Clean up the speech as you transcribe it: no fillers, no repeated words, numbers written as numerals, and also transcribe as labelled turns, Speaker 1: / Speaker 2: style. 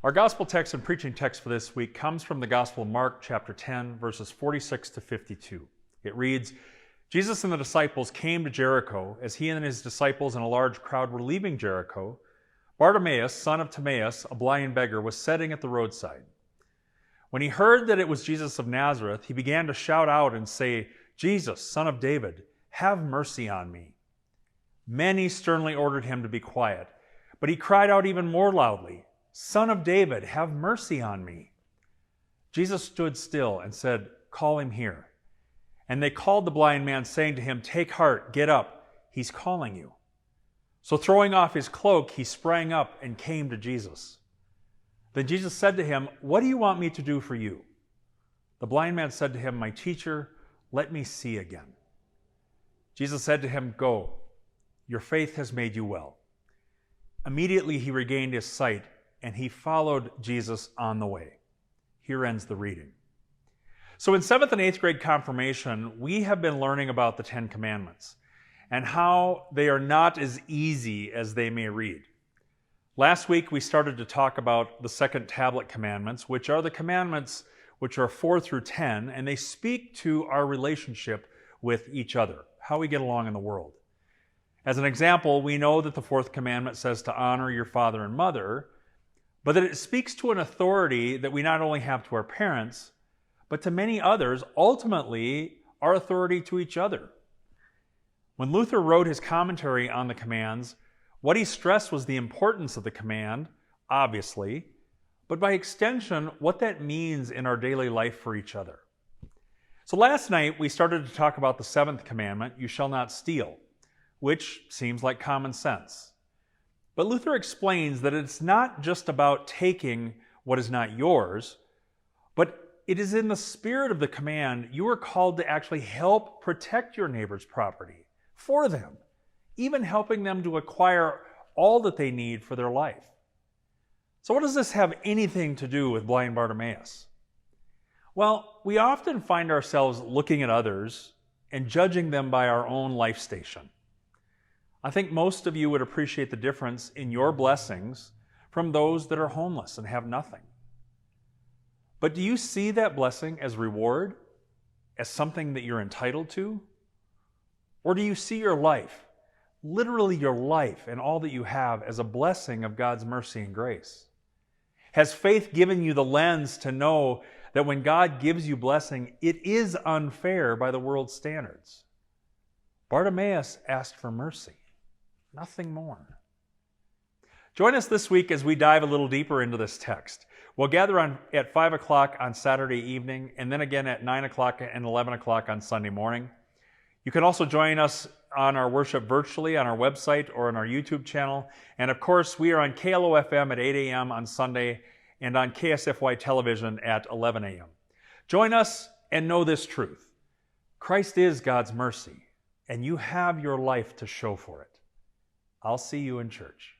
Speaker 1: Our gospel text and preaching text for this week comes from the Gospel of Mark, chapter 10, verses 46 to 52. It reads, Jesus and the disciples came to Jericho. As he and his disciples and a large crowd were leaving Jericho, Bartimaeus, son of Timaeus, a blind beggar, was sitting at the roadside. When he heard that it was Jesus of Nazareth, he began to shout out and say, Jesus, son of David, have mercy on me. Many sternly ordered him to be quiet, but he cried out even more loudly, Son of David, have mercy on me. Jesus stood still and said, Call him here. And they called the blind man, saying to him, Take heart, get up, he's calling you. So throwing off his cloak, he sprang up and came to Jesus. Then Jesus said to him, What do you want me to do for you? The blind man said to him, My teacher, let me see again. Jesus said to him, Go, your faith has made you well. Immediately he regained his sight, and he followed Jesus on the way. Here ends the reading. So in 7th and 8th grade confirmation, we have been learning about the 10 Commandments and how they are not as easy as they may read. Last week, we started to talk about the second tablet commandments, which are the commandments which are 4 through 10, and they speak to our relationship with each other, how we get along in the world. As an example, we know that the 4th commandment says to honor your father and mother, but that it speaks to an authority that we not only have to our parents, but to many others, ultimately our authority to each other. When Luther wrote his commentary on the commands, what he stressed was the importance of the command, obviously, but by extension, what that means in our daily life for each other. So last night, we started to talk about the 7th commandment, you shall not steal, which seems like common sense. But Luther explains that it's not just about taking what is not yours, but it is in the spirit of the command you are called to actually help protect your neighbor's property for them, even helping them to acquire all that they need for their life. So what does this have anything to do with blind Bartimaeus? Well, we often find ourselves looking at others and judging them by our own life station. I think most of you would appreciate the difference in your blessings from those that are homeless and have nothing. But do you see that blessing as reward, as something that you're entitled to? Or do you see your life, literally your life and all that you have, as a blessing of God's mercy and grace? Has faith given you the lens to know that when God gives you blessing, it is unfair by the world's standards? Bartimaeus asked for mercy, nothing more. Join us this week as we dive a little deeper into this text. We'll gather at 5 o'clock on Saturday evening, and then again at 9 o'clock and 11 o'clock on Sunday morning. You can also join us on our worship virtually on our website or on our YouTube channel. And of course, we are on KLOFM at 8 a.m. on Sunday and on KSFY television at 11 a.m. Join us and know this truth. Christ is God's mercy, and you have your life to show for it. I'll see you in church.